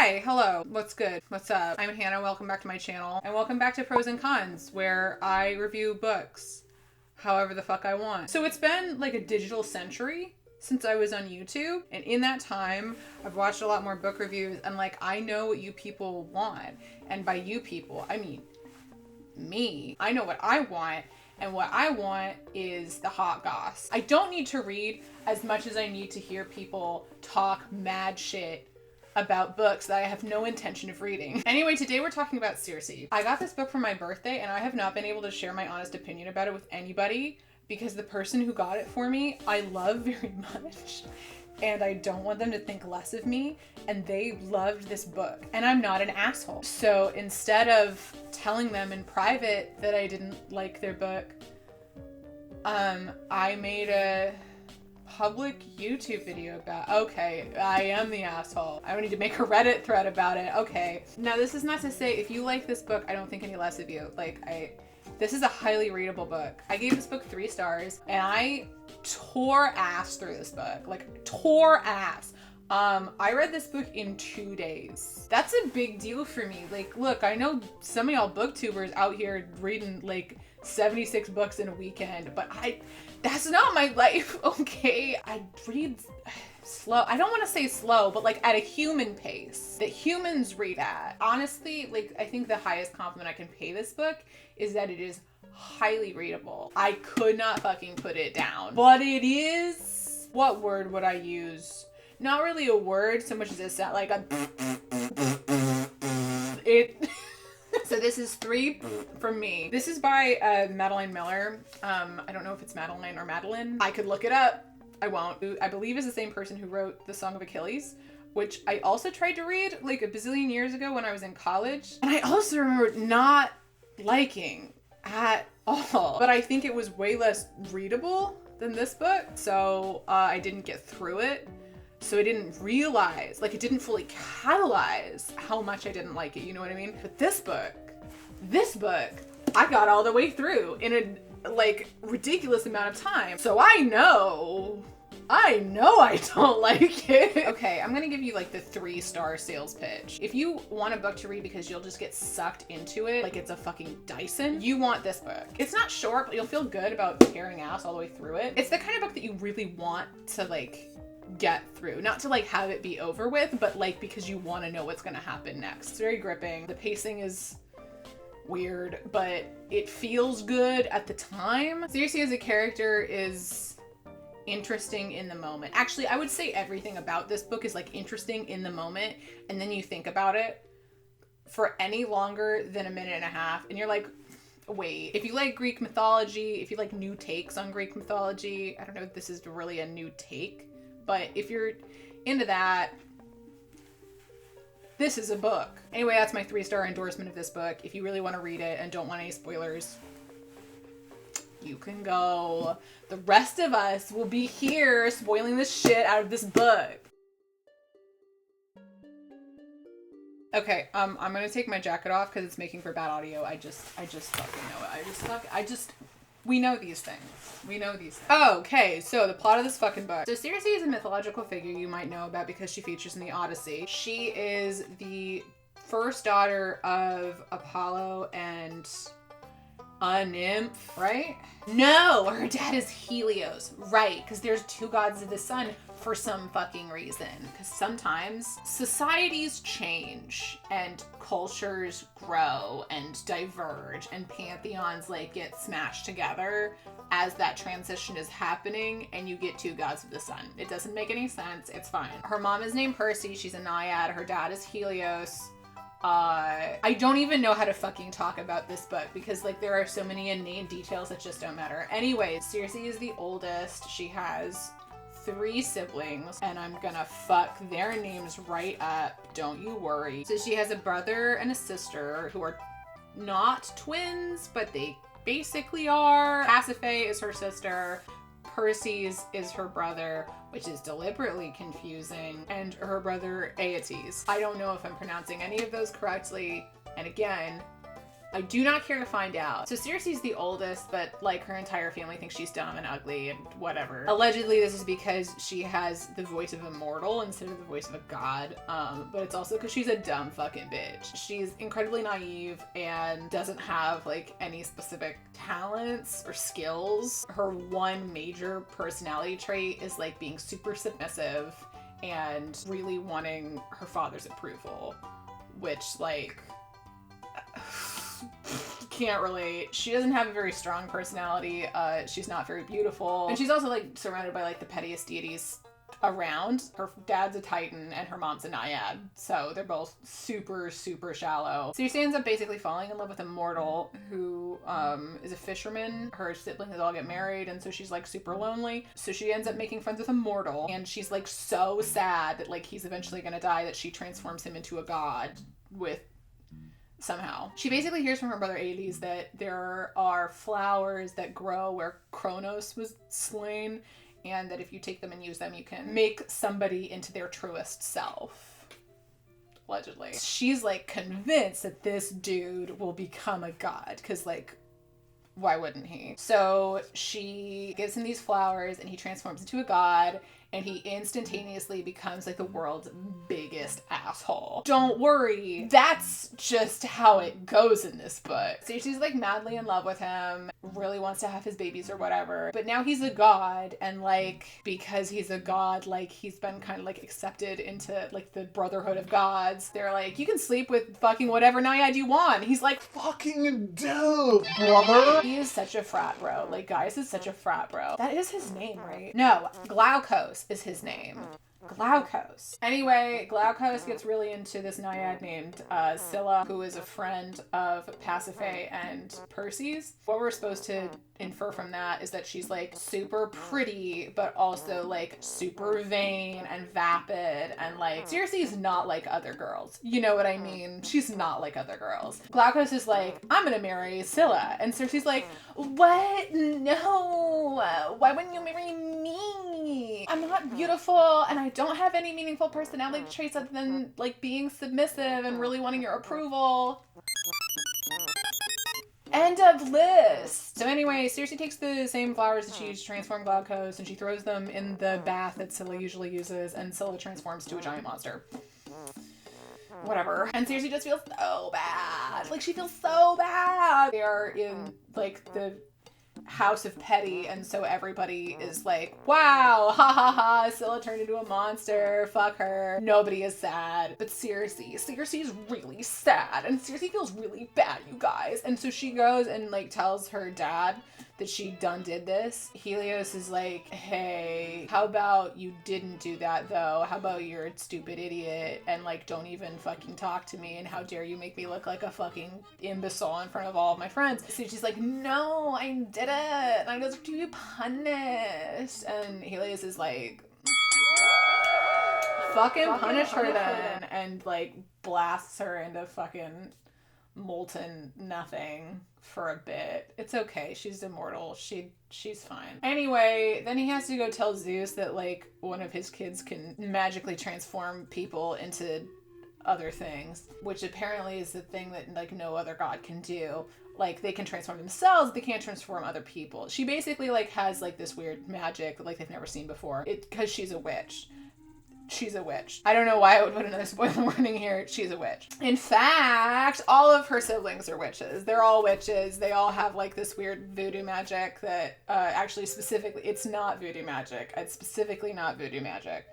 Hi, hello, what's good? What's up? I'm Hannah, welcome back to my channel, and welcome back to Pros and Cons, where I review books however the fuck I want. So it's been like a digital century since I was on YouTube, and in that time, I've watched a lot more book reviews, and like, I know what you people want, and by you people, I mean me. I know what I want, and what I want is the hot goss. I don't need to read as much as I need to hear people talk mad shit about books that I have no intention of reading. Anyway, today we're talking about Circe. I got this book for my birthday and I have not been able to share my honest opinion about it with anybody because the person who got it for me, I love very much. And I don't want them to think less of me, and they loved this book, and I'm not an asshole. So instead of telling them in private that I didn't like their book, I made a public YouTube video about, okay, I am the asshole. I don't need to make a Reddit thread about it. Okay. Now, this is not to say if you like this book, I don't think any less of you. This is a highly readable book. I gave this book 3 stars, and I tore ass through this book. Like, tore ass. I read this book in 2 days. That's a big deal for me. Like, look, I know some of y'all booktubers out here reading like 76 books in a weekend, but that's not my life, okay? I read slow. I don't want to say slow, but like at a human pace that humans read at. Honestly, like, I think the highest compliment I can pay this book is that it is highly readable. I could not fucking put it down. But it is, what word would I use? Not really a word so much as a sound, like a it. So this is 3 from me. This is by Madeline Miller. I don't know if it's Madeline or Madeline. I could look it up. I won't. I believe is the same person who wrote The Song of Achilles, which I also tried to read like a bazillion years ago when I was in college. And I also remember not liking at all. But I think it was way less readable than this book. So I didn't get through it. So I didn't realize, like, it didn't fully catalyze how much I didn't like it, you know what I mean? But this book, I got all the way through in a, like, ridiculous amount of time. So I know I don't like it. Okay, I'm gonna give you like the 3-star sales pitch. If you want a book to read because you'll just get sucked into it like it's a fucking Dyson, you want this book. It's not short, but you'll feel good about tearing ass all the way through it. It's the kind of book that you really want to like get through, not to like have it be over with, but like because you want to know what's going to happen next. It's very gripping. The pacing is weird, but it feels good at the time. Circe as a character is interesting in the moment. Actually, I would say everything about this book is like interesting in the moment, and then you think about it for any longer than a minute and a half and you're like, wait. If you like Greek mythology, if you like new takes on Greek mythology, I don't know if this is really a new take, but if you're into that, this is a book. Anyway, that's my 3-star endorsement of this book. If you really want to read it and don't want any spoilers, you can go. The rest of us will be here spoiling the shit out of this book. Okay, I'm gonna take my jacket off because it's making for bad audio. I just fucking know it. We know these things. Okay, so the plot of this fucking book. So Circe is a mythological figure you might know about because she features in the Odyssey. She is the first daughter of Apollo and a nymph, right? No, her dad is Helios, right? Because there's 2 gods of the sun for some fucking reason. Because sometimes societies change and cultures grow and diverge and pantheons like get smashed together as that transition is happening, and you get 2 gods of the sun. It doesn't make any sense. It's fine. Her mom is named Perse. She's a naiad. Her dad is Helios. I don't even know how to fucking talk about this book because like there are so many inane details that just don't matter. Anyways, Circe is the oldest. She has 3 siblings, and I'm gonna fuck their names right up. Don't you worry. So she has a brother and a sister who are not twins, but they basically are. Pasiphae is her sister. Perseus is her brother, which is deliberately confusing, and her brother Aeetes. I don't know if I'm pronouncing any of those correctly, and again, I do not care to find out. So Circe's the oldest, but like her entire family thinks she's dumb and ugly and whatever. Allegedly, this is because she has the voice of a mortal instead of the voice of a god. But it's also because she's a dumb fucking bitch. She's incredibly naive and doesn't have like any specific talents or skills. Her one major personality trait is like being super submissive and really wanting her father's approval, which like can't relate. She doesn't have a very strong personality. She's not very beautiful, and she's also like surrounded by like the pettiest deities around. Her dad's a titan and her mom's a naiad, so they're both super shallow. So she ends up basically falling in love with a mortal who is a fisherman. Her siblings all get married, and so she's like super lonely, so she ends up making friends with a mortal, and she's like so sad that like he's eventually gonna die that she transforms him into a god with somehow. She basically hears from her brother Hades that there are flowers that grow where Kronos was slain, and that if you take them and use them, you can make somebody into their truest self. Allegedly. She's like convinced that this dude will become a god, because like, why wouldn't he? So she gives him these flowers and he transforms into a god, and he instantaneously becomes like the world's biggest asshole. Don't worry, that's just how it goes in this book. So she's like madly in love with him, really wants to have his babies or whatever, but now he's a god, and like because he's a god, like he's been kind of like accepted into like the brotherhood of gods. They're like, you can sleep with fucking whatever naiad you want. He's like, fucking dope, brother. He is such a frat bro. Like, Gaius is such a frat bro. That is his name, right? No, Glaucus is his name. Glaucus. Anyway, Glaucus gets really into this naiad named Scylla, who is a friend of Pasiphae and Perseus. What we're supposed to infer from that is that she's like super pretty, but also like super vain and vapid, and like Circe's not like other girls. You know what I mean? She's not like other girls. Glaucus is like, I'm gonna marry Scylla, and Circe's like, what? No. Why wouldn't you marry me? I'm not beautiful, and I don't have any meaningful personality traits other than like being submissive and really wanting your approval. End of list. So anyway, Circe takes the same flowers that she used to transform Glaucus, and she throws them in the bath that Scylla usually uses, and Scylla transforms to a giant monster. Whatever. And Circe just feels so bad. Like, she feels so bad. They are in like the house of petty, and so everybody is like, wow, ha ha ha, Scylla turned into a monster, fuck her. Nobody is sad but Circe is really sad, and Circe feels really bad, you guys. And so she goes and like tells her dad that she done did this. Helios is like, hey, how about you didn't do that though? How about you're a stupid idiot and like don't even fucking talk to me, and how dare you make me look like a fucking imbecile in front of all of my friends. So she's like, no, I did it, and I deserve to be punished. And Helios is like, fucking punish her then, and like blasts her into fucking molten nothing for a bit. It's okay, she's immortal, she's fine. Anyway, then he has to go tell Zeus that like one of his kids can magically transform people into other things, which apparently is the thing that like no other god can do. Like, they can transform themselves, they can't transform other people. She basically like has like this weird magic that like they've never seen before, because she's a witch. She's a witch. I don't know why I would put another spoiler warning here. She's a witch. In fact, all of her siblings are witches. They're all witches. They all have like this weird voodoo magic that actually specifically, it's not voodoo magic. It's specifically not voodoo magic.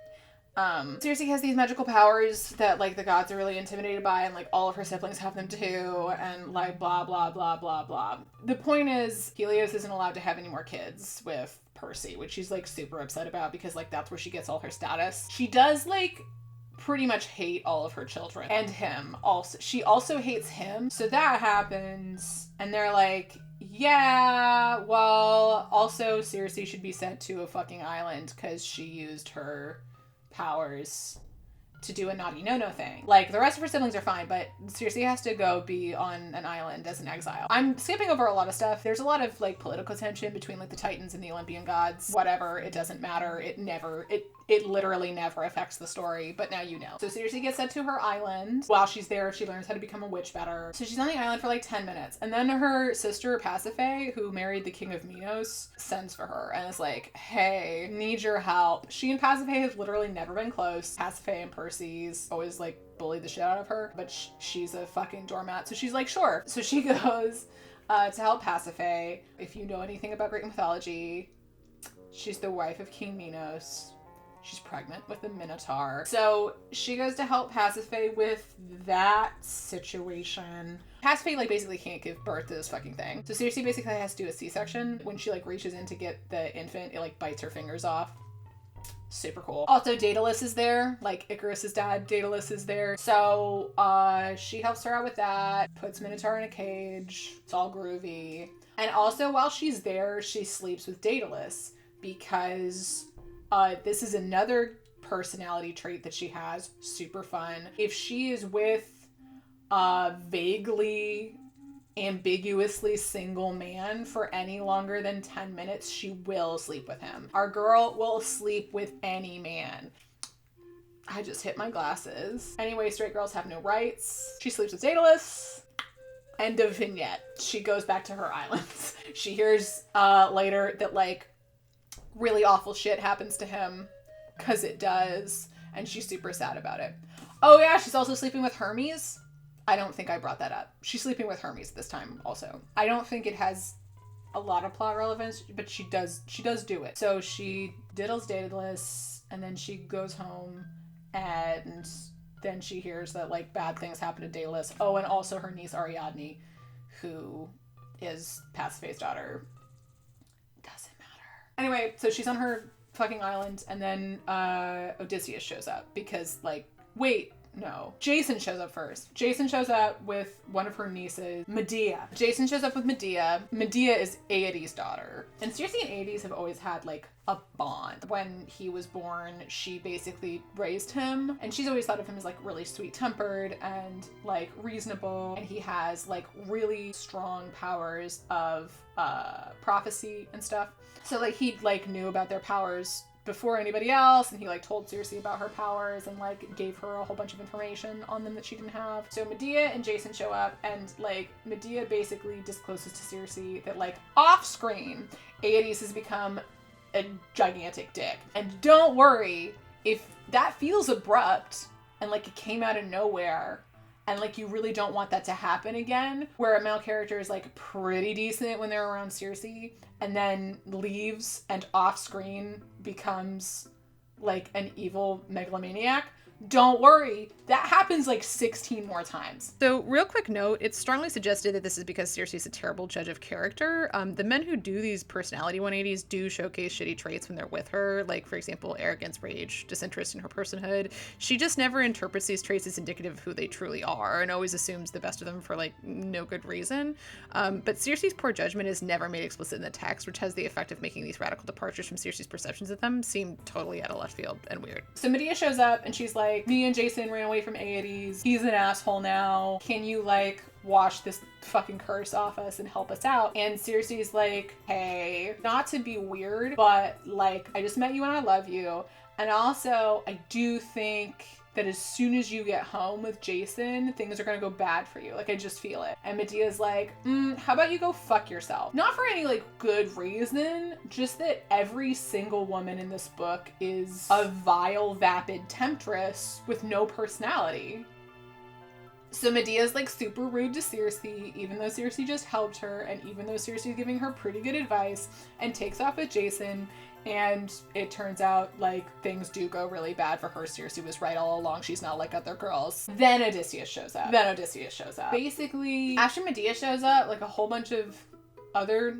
Circe has these magical powers that like the gods are really intimidated by, and like all of her siblings have them too, and like blah blah blah blah blah. The point is, Helios isn't allowed to have any more kids with Percy, which she's like super upset about, because like that's where she gets all her status. She does like pretty much hate all of her children, and him also. She also hates him. So that happens, and they're like, yeah, well, also Circe should be sent to a fucking island because she used her powers to do a naughty no-no thing. Like, the rest of her siblings are fine, but Circe has to go be on an island as an exile. I'm skipping over a lot of stuff. There's a lot of like political tension between like the Titans and the Olympian gods. Whatever, it doesn't matter. It literally never affects the story, but now you know. So Circe gets sent to her island. While she's there, she learns how to become a witch better. So she's on the island for like 10 minutes. And then her sister Pasiphae, who married the king of Minos, sends for her and is like, hey, need your help. She and Pasiphae have literally never been close. Pasiphae and Perses always like bullied the shit out of her, but she's a fucking doormat. So she's like, sure. So she goes to help Pasiphae. If you know anything about Greek mythology, she's the wife of King Minos. She's pregnant with the Minotaur. So she goes to help Pasiphae with that situation. Pasiphae like basically can't give birth to this fucking thing. So Circe basically has to do a C-section. When she like reaches in to get the infant, it like bites her fingers off. Super cool. Also, Daedalus is there. Like Icarus's dad, Daedalus is there. So she helps her out with that. Puts Minotaur in a cage. It's all groovy. And also while she's there, she sleeps with Daedalus because this is another personality trait that she has. Super fun. If she is with a vaguely, ambiguously single man for any longer than 10 minutes, she will sleep with him. Our girl will sleep with any man. I just hit my glasses. Anyway, straight girls have no rights. She sleeps with Daedalus. End of vignette. She goes back to her islands. She hears later that like really awful shit happens to him, because it does, and she's super sad about it. Oh yeah, she's also sleeping with Hermes. I don't think I brought that up. She's sleeping with Hermes this time also. I don't think it has a lot of plot relevance, but she does do it. So she diddles Daedalus, and then she goes home, and then she hears that like bad things happen to Daedalus. Oh, and also her niece Ariadne, who is Pasiphae's daughter. Anyway, so she's on her fucking island, and then Odysseus shows up because, like, wait, no. Jason shows up first. Jason shows up with one of her nieces, Medea. Jason shows up with Medea. Medea is Aedes' daughter. And Circe and Aedes have always had, like, a bond. When he was born, she basically raised him, and she's always thought of him as, like, really sweet-tempered and, like, reasonable. And he has, like, really strong powers of prophecy and stuff. So, like, he, like, knew about their powers before anybody else, and he, like, told Circe about her powers and, like, gave her a whole bunch of information on them that she didn't have. So Medea and Jason show up, and, like, Medea basically discloses to Circe that, like, off-screen, Aedes has become a gigantic dick. And don't worry, if that feels abrupt, and, like, it came out of nowhere, and, like, you really don't want that to happen again, where a male character is, like, pretty decent when they're around Circe, and then leaves and off-screen becomes, like, an evil megalomaniac. Don't worry, that happens like 16 more times. So real quick note, it's strongly suggested that this is because Circe is a terrible judge of character. The men who do these personality 180s do showcase shitty traits when they're with her, like for example, arrogance, rage, disinterest in her personhood. She just never interprets these traits as indicative of who they truly are and always assumes the best of them for like no good reason. But Circe's poor judgment is never made explicit in the text, which has the effect of making these radical departures from Circe's perceptions of them seem totally out of left field and weird. So Medea shows up and she's like, me and Jason ran away from Aedes. He's an asshole now. Can you like wash this fucking curse off us and help us out? And Circe's like, hey, not to be weird, but like I just met you and I love you. And also I do think that as soon as you get home with Jason, things are gonna go bad for you. Like I just feel it. And Medea's like, how about you go fuck yourself? Not for any like good reason, just that every single woman in this book is a vile, vapid temptress with no personality. So Medea's like super rude to Circe, even though Circe just helped her, and even though Circe is giving her pretty good advice, and takes off with Jason. And it turns out, like, things do go really bad for her. Circe was right all along. She's not like other girls. Then Odysseus shows up. Basically, after Medea shows up, like, a whole bunch of other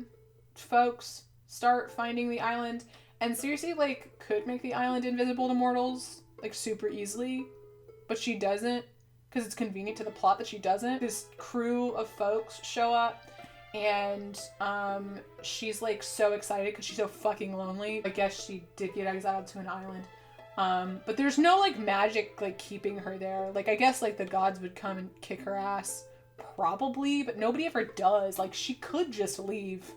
folks start finding the island. And Circe, like, could make the island invisible to mortals, like, super easily. But she doesn't, because it's convenient to the plot that she doesn't. This crew of folks show up. And she's like so excited because she's so fucking lonely. I guess she did get exiled to an island. But there's no like magic like keeping her there. Like I guess like the gods would come and kick her ass probably, but nobody ever does. Like she could just leave.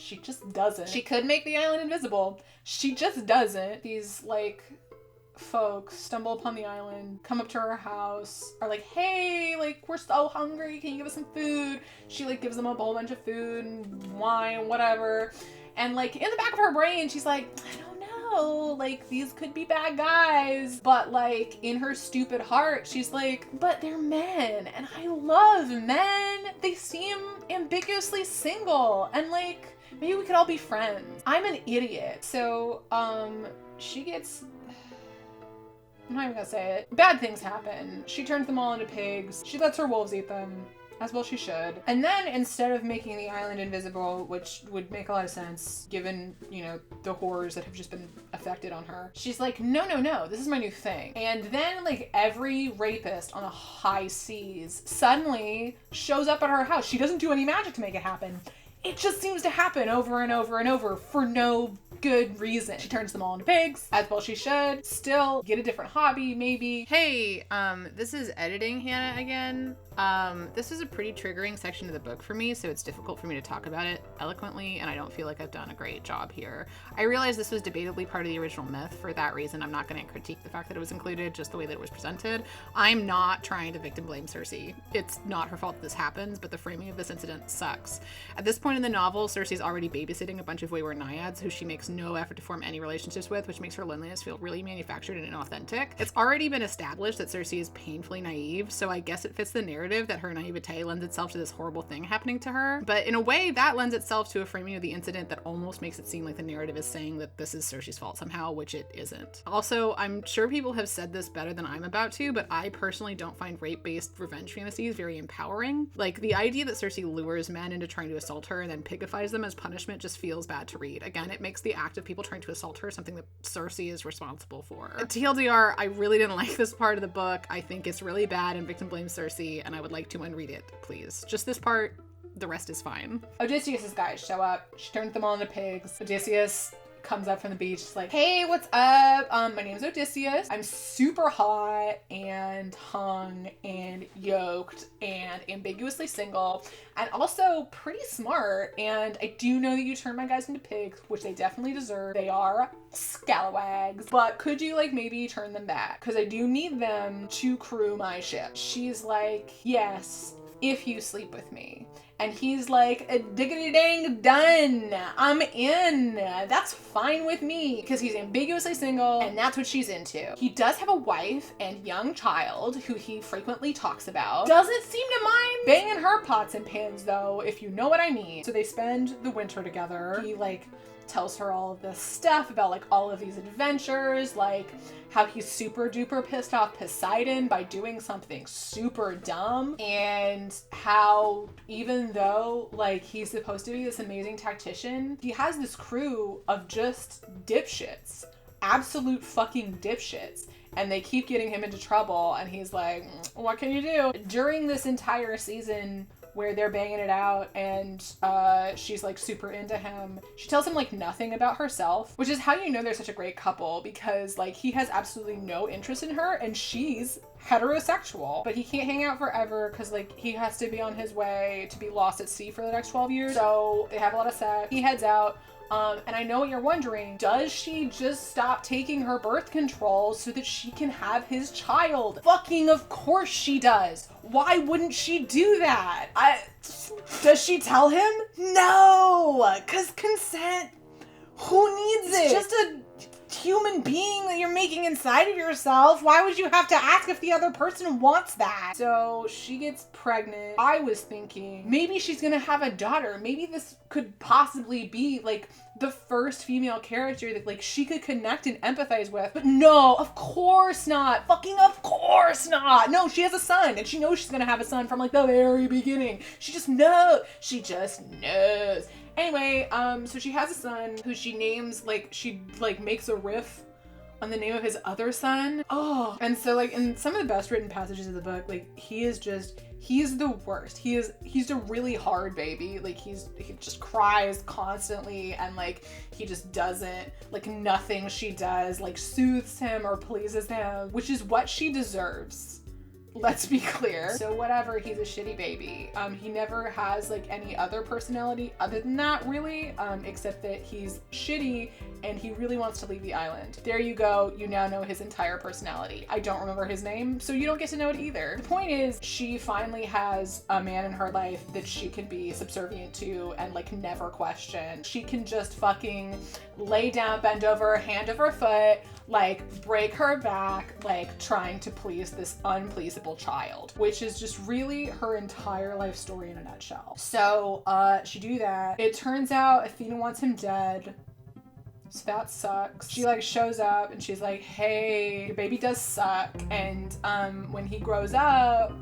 She just doesn't. She could make the island invisible. She just doesn't. These, like, folks stumble upon the island, come up to her house, are like, hey, like, we're so hungry, can you give us some food? She, like, gives them a whole bunch of food and wine, whatever. And, like, in the back of her brain, she's like, I don't know, like, these could be bad guys. But, like, in her stupid heart, she's like, but they're men, and I love men. They seem ambiguously single, and, like, maybe we could all be friends. I'm an idiot. So, she gets... I'm not even gonna say it. Bad things happen. She turns them all into pigs. She lets her wolves eat them, as well she should. And then instead of making the island invisible, which would make a lot of sense given, you know, the horrors that have just been affected on her, she's like, no, no, no, this is my new thing. And then, like, every rapist on the high seas suddenly shows up at her house. She doesn't do any magic to make it happen. It just seems to happen over and over and over for no good reason. She turns them all into pigs, as well she should. Still, get a different hobby, maybe. Hey, this is editing Hannah again. This is a pretty triggering section of the book for me, so it's difficult for me to talk about it eloquently, and I don't feel like I've done a great job here. I realize this was debatably part of the original myth. For that reason, I'm not going to critique the fact that it was included, just the way that it was presented. I'm not trying to victim blame Circe. It's not her fault that this happens, but the framing of this incident sucks. At this point in the novel, Circe's already babysitting a bunch of wayward naiads who she makes no effort to form any relationships with, which makes her loneliness feel really manufactured and inauthentic. It's already been established that Circe is painfully naive, so I guess it fits the narrative that her naivete lends itself to this horrible thing happening to her. But in a way, that lends itself to a framing of the incident that almost makes it seem like the narrative is saying that this is Circe's fault somehow, which it isn't. Also, I'm sure people have said this better than I'm about to, but I personally don't find rape-based revenge fantasies very empowering. Like, the idea that Circe lures men into trying to assault her and then pigifies them as punishment just feels bad to read. Again, it makes the act of people trying to assault her something that Circe is responsible for. TLDR, I really didn't like this part of the book. I think it's really bad and victim blames Circe, and I would like to unread it, please. Just this part, the rest is fine. Odysseus's guys show up. She turns them all into pigs. Odysseus comes up from the beach. She's like, hey, what's up? My name's Odysseus. I'm super hot and hung and yoked and ambiguously single and also pretty smart. And I do know that you turned my guys into pigs, which they definitely deserve. They are scalawags. But could you, like, maybe turn them back? Because I do need them to crew my ship. She's like, yes, if you sleep with me. And he's like, diggity dang done. I'm in. That's fine with me. Because he's ambiguously single and that's what she's into. He does have a wife and young child who he frequently talks about. Doesn't seem to mind banging her pots and pans though, if you know what I mean. So they spend the winter together. He, like, tells her all of this stuff about, like, all of these adventures, like how he's super duper pissed off Poseidon by doing something super dumb, and how even though, like, he's supposed to be this amazing tactician, he has this crew of just dipshits, absolute fucking dipshits, and they keep getting him into trouble, and he's like, what can you do? During this entire season where they're banging it out and she's, like, super into him, she tells him, like, nothing about herself, which is how you know they're such a great couple, because, like, he has absolutely no interest in her and she's heterosexual, but he can't hang out forever because, like, he has to be on his way to be lost at sea for the next 12 years. So they have a lot of sex. He heads out. And I know what you're wondering, does she just stop taking her birth control so that she can have his child? Fucking of course she does. Why wouldn't she do that? Does she tell him? No, because consent, who needs it? It's just a human being that you're making inside of yourself. Why would you have to ask if the other person wants that? So she gets pregnant. I was thinking maybe she's gonna have a daughter. Maybe this could possibly be, like, the first female character that, like, she could connect and empathize with. But no, of course not. Fucking of course not. No, she has a son and she knows she's gonna have a son from, like, the very beginning. She just knows. She just knows. Anyway, so she has a son who she names, like, she, like, makes a riff on the name of his other son. Oh, and so, like, in some of the best written passages of the book, like, he's the worst. He's a really hard baby. Like, he just cries constantly, and, like, he just doesn't, like, nothing she does, like, soothes him or pleases him, which is what she deserves. Let's be clear. So whatever, he's a shitty baby. He never has like any other personality other than that, really, except that he's shitty and he really wants to leave the island. There you go. You now know his entire personality. I don't remember his name, so you don't get to know it either. The point is, she finally has a man in her life that she can be subservient to and like never question. She can just fucking lay down, bend over, hand over foot, like break her back, like trying to please this unpleasable child, which is just really her entire life story in a nutshell. So she do that. It turns out Athena wants him dead. So that sucks. She like shows up and she's like, hey, your baby does suck. And when he grows up,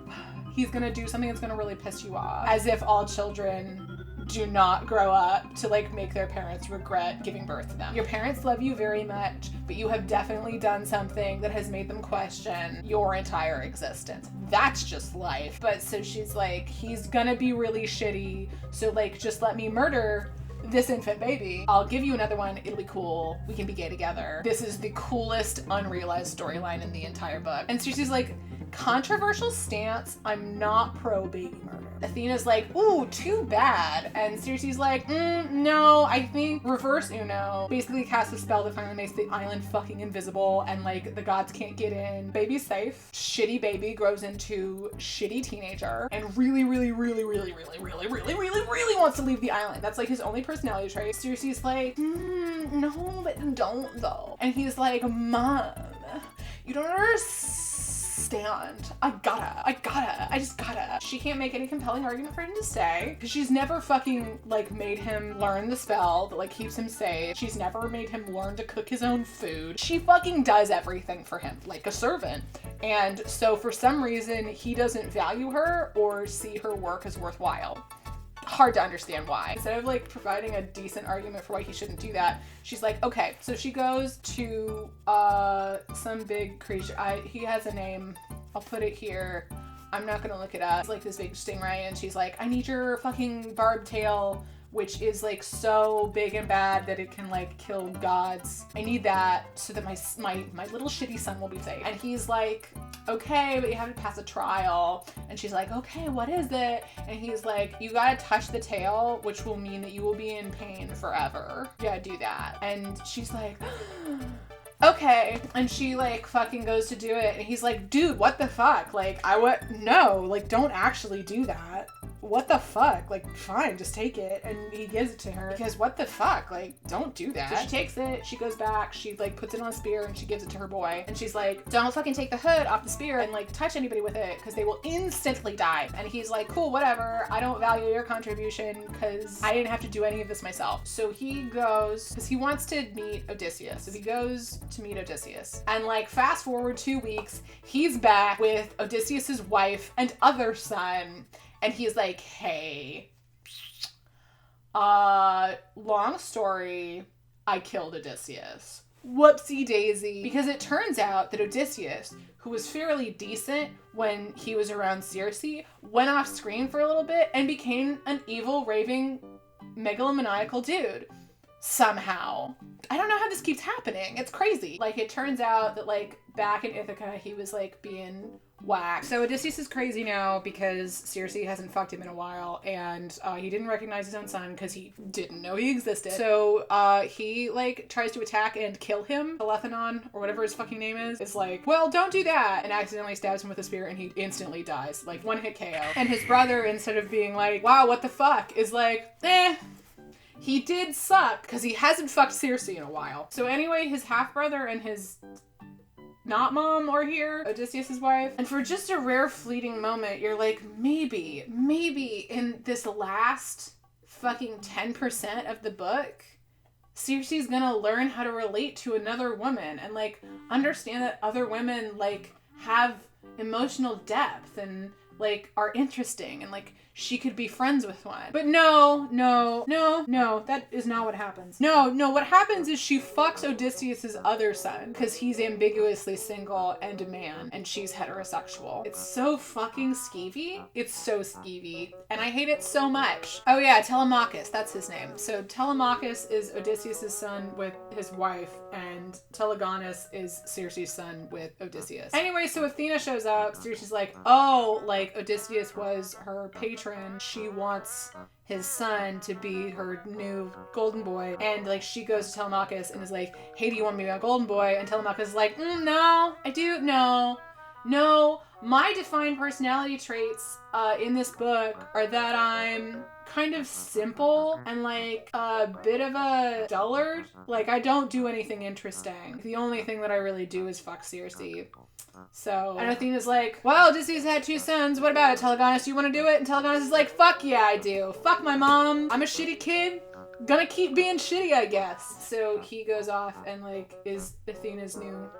he's gonna do something that's gonna really piss you off. As if all children do not grow up to like make their parents regret giving birth to them. Your parents love you very much, but you have definitely done something that has made them question your entire existence. That's just life. But so she's like, he's gonna be really shitty, so like just let me murder this infant baby. I'll give you another one. It'll be cool. We can be gay together. This is the coolest unrealized storyline in the entire book. And so she's like, controversial stance, I'm not pro baby murder. Athena's like, ooh, too bad. And Circe's like, no, I think reverse Uno. Basically casts a spell that finally makes the island fucking invisible and like the gods can't get in. Baby's safe. Shitty baby grows into shitty teenager and really wants to leave the island. That's like his only personality trait. Circe's like, no, but don't though. And he's like, Mom, you don't understand. I just gotta. She can't make any compelling argument for him to stay because she's never fucking like made him learn the spell that like keeps him safe. She's never made him learn to cook his own food. She fucking does everything for him like a servant. And so for some reason he doesn't value her or see her work as worthwhile. Hard to understand why. Instead of like providing a decent argument for why he shouldn't do that, she's like, okay, so she goes to some big creature. He has a name. I'll put it here. I'm not gonna look it up. It's like this big stingray, and she's like, I need your fucking barbed tail, which is like so big and bad that it can like kill gods. I need that so that my little shitty son will be safe. And he's like, okay, but you have to pass a trial. And she's like, okay, what is it? And he's like, you gotta touch the tail, which will mean that you will be in pain forever. You gotta do that. And she's like, okay. And she like fucking goes to do it. And he's like, dude, what the fuck? Like, no, like don't actually do that. What the fuck? Like, fine, just take it. And he gives it to her because what the fuck? Like, don't do that. So she takes it, she goes back, she like puts it on a spear and she gives it to her boy. And she's like, don't fucking take the hood off the spear and like touch anybody with it because they will instantly die. And he's like, cool, whatever. I don't value your contribution because I didn't have to do any of this myself. So he goes, because he wants to meet Odysseus. So he goes to meet Odysseus. And like fast forward 2 weeks, he's back with Odysseus's wife and other son. And he's like, hey, long story, I killed Odysseus. Whoopsie daisy. Because it turns out that Odysseus, who was fairly decent when he was around Circe, went off screen for a little bit and became an evil, raving, megalomaniacal dude. Somehow. I don't know how this keeps happening. It's crazy. Like, it turns out that, like, back in Ithaca, he was, like, being whacked. So Odysseus is crazy now because Circe hasn't fucked him in a while, and he didn't recognize his own son because he didn't know he existed. So he, like, tries to attack and kill him. Telethenon, or whatever his fucking name is like, well, don't do that, and accidentally stabs him with a spear, and he instantly dies. Like, one hit KO. And his brother, instead of being like, wow, what the fuck, is like, he did suck, because he hasn't fucked Circe in a while. So anyway, his half-brother and his not mom are here, Odysseus' wife. And for just a rare fleeting moment, you're like, maybe in this last fucking 10% of the book, Circe's gonna learn how to relate to another woman and, like, understand that other women, like, have emotional depth and like are interesting and like she could be friends with one. But no, that is not what happens. No, what happens is she fucks Odysseus's other son because he's ambiguously single and a man and she's heterosexual. It's so fucking skeevy. It's so skeevy. And I hate it so much. Oh yeah, Telemachus, that's his name. So Telemachus is Odysseus's son with his wife and Telegonus is Circe's son with Odysseus. Anyway, so Athena shows up. Circe's like, oh, like Odysseus was her patron. She wants his son to be her new golden boy. And like she goes to Telemachus and is like, hey, do you want me to be a golden boy? And Telemachus is like, no, I do. No, my defined personality traits in this book are that I'm kind of simple and like a bit of a dullard. Like I don't do anything interesting. The only thing that I really do is fuck Circe. So, and Athena's like, well, Odysseus had 2 sons. What about it, Telegonus? Do you want to do it? And Telegonus is like, fuck yeah, I do. Fuck my mom. I'm a shitty kid. Gonna keep being shitty, I guess. So he goes off and like is Athena's new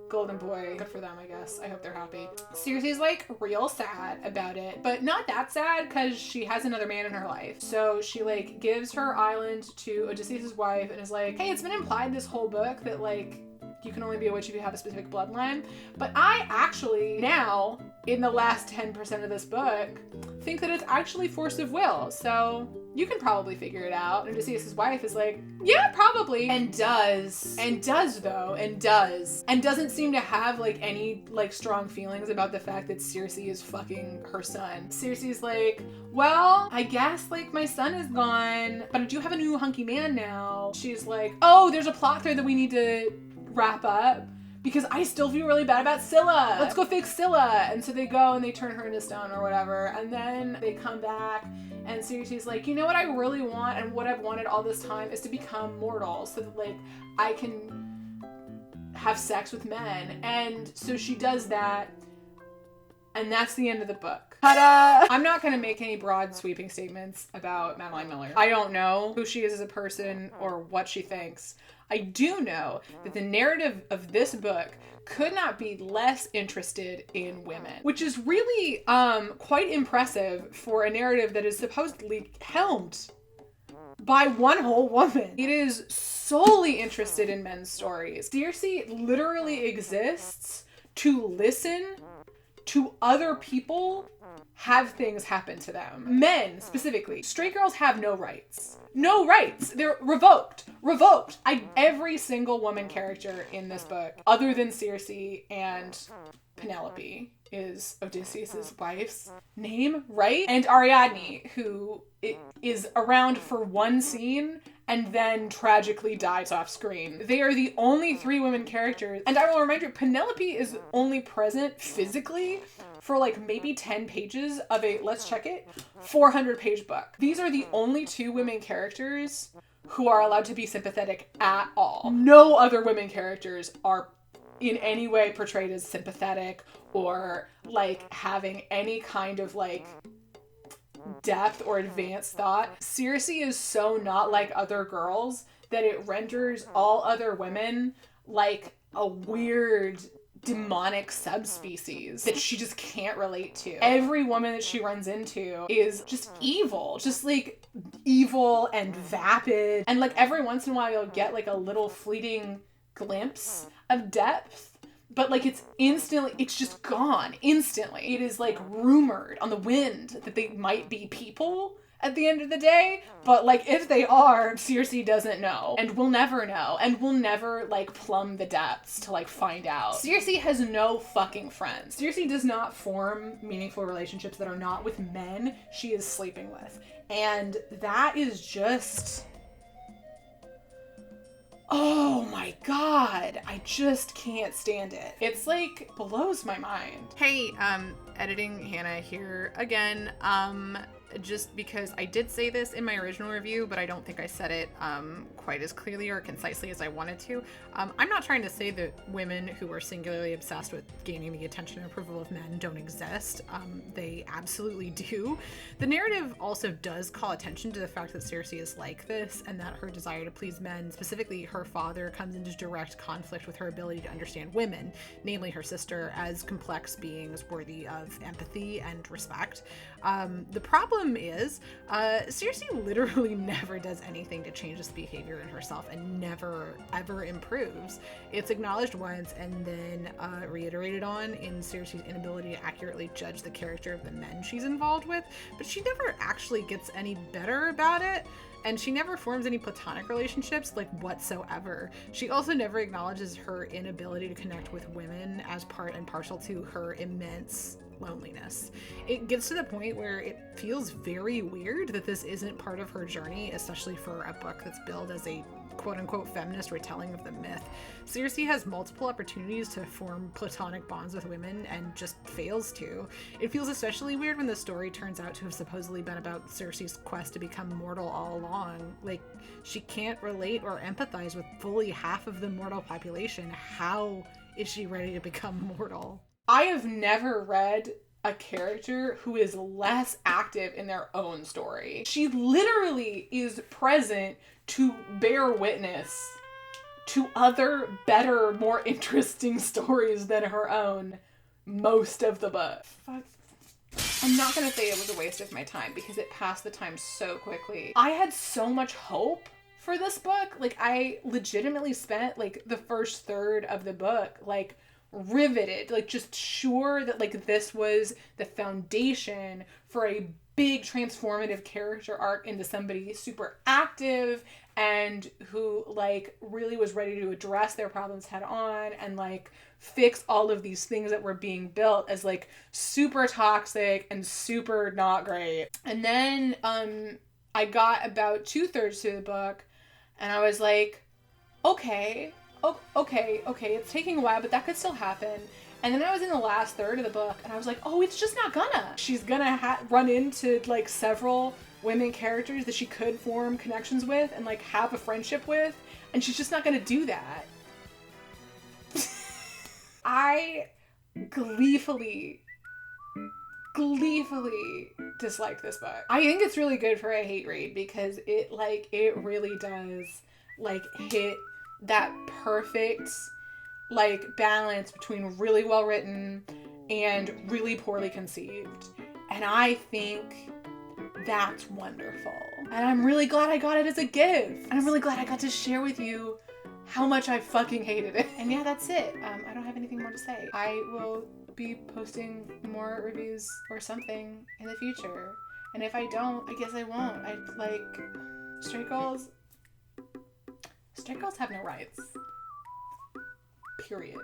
golden boy. Good for them, I guess. I hope they're happy. Circe's like real sad about it, but not that sad because she has another man in her life. So she like gives her island to Odysseus' wife and is like, hey, it's been implied this whole book that like you can only be a witch if you have a specific bloodline. But I actually now, in the last 10% of this book, think that it's actually force of will. So you can probably figure it out. And Odysseus' wife is like, yeah, probably. And does. And doesn't seem to have like any like strong feelings about the fact that Circe is fucking her son. Circe's like, well, I guess like my son is gone, but I do have a new hunky man now. She's like, oh, there's a plot thread that we need to wrap up because I still feel really bad about Scylla. Let's go fix Scylla. And so they go and they turn her into stone or whatever. And then they come back and Circe's like, you know what I really want and what I've wanted all this time is to become mortal so that like I can have sex with men. And so she does that. And that's the end of the book. Ta-da! I'm not going to make any broad sweeping statements about Madeline Miller. I don't know who she is as a person or what she thinks. I do know that the narrative of this book could not be less interested in women, which is really quite impressive for a narrative that is supposedly helmed by one whole woman. It is solely interested in men's stories. Circe literally exists to listen to other people have things happen to them. Men, specifically. Straight girls have no rights. No rights. They're revoked. Every single woman character in this book, other than Circe and Penelope, is Odysseus' wife's name, right? And Ariadne, who is around for one scene and then tragically dies off screen. They are the only 3 women characters. And I will remind you, Penelope is only present physically for like maybe 10 pages of a, let's check it, 400-page book. These are the only 2 women characters who are allowed to be sympathetic at all. No other women characters are in any way portrayed as sympathetic or like having any kind of like depth or advanced thought. Circe is so not like other girls that it renders all other women like a weird demonic subspecies that she just can't relate to. Every woman that she runs into is just evil, just like evil and vapid. And like every once in a while you'll get like a little fleeting glimpse of depth, but like it's just gone instantly. It is like rumored on the wind that they might be people at the end of the day, but like if they are, Circe doesn't know and will never know and will never like plumb the depths to like find out. Circe has no fucking friends. Circe does not form meaningful relationships that are not with men she is sleeping with, and that is just, oh my god, I just can't stand it. It's like blows my mind. Hey, editing Hannah here again. just because I did say this in my original review, but I don't think I said it quite as clearly or concisely as I wanted to. I'm not trying to say that women who are singularly obsessed with gaining the attention and approval of men don't exist. They absolutely do. The narrative also does call attention to the fact that Circe is like this, and that her desire to please men, specifically her father, comes into direct conflict with her ability to understand women, namely her sister, as complex beings worthy of empathy and respect. The problem is, Circe literally never does anything to change this behavior in herself, and never ever improves. It's acknowledged once and then reiterated on in Circe's inability to accurately judge the character of the men she's involved with, but she never actually gets any better about it. And she never forms any platonic relationships, like, whatsoever. She also never acknowledges her inability to connect with women as part and parcel to her immense loneliness. It gets to the point where it feels very weird that this isn't part of her journey, especially for a book that's billed as a quote-unquote feminist retelling of the myth. Circe has multiple opportunities to form platonic bonds with women and just fails to. It feels especially weird when the story turns out to have supposedly been about Circe's quest to become mortal all along. Like, she can't relate or empathize with fully half of the mortal population. How is she ready to become mortal? I have never read a character who is less active in their own story. She literally is present to bear witness to other, better, more interesting stories than her own most of the book. Fuck. I'm not gonna say it was a waste of my time because it passed the time so quickly. I had so much hope for this book. Like, I legitimately spent like the first third of the book like riveted, like just sure that like this was the foundation for a big transformative character arc into somebody super active and who like really was ready to address their problems head on and like fix all of these things that were being built as like super toxic and super not great. And then I got about 2/3 through the book and I was like, okay, it's taking a while, but that could still happen. And then I was in the last third of the book and I was like, oh, it's just not gonna. She's gonna run into like several women characters that she could form connections with and like have a friendship with, and she's just not gonna do that. I gleefully disliked this book. I think it's really good for a hate read because it really does like hit that perfect like balance between really well written and really poorly conceived. And I think that's wonderful. And I'm really glad I got it as a gift. And I'm really glad I got to share with you how much I fucking hated it. And yeah, that's it. I don't have anything more to say. I will be posting more reviews or something in the future. And if I don't, I guess I won't. Straight girls have no rights. Period.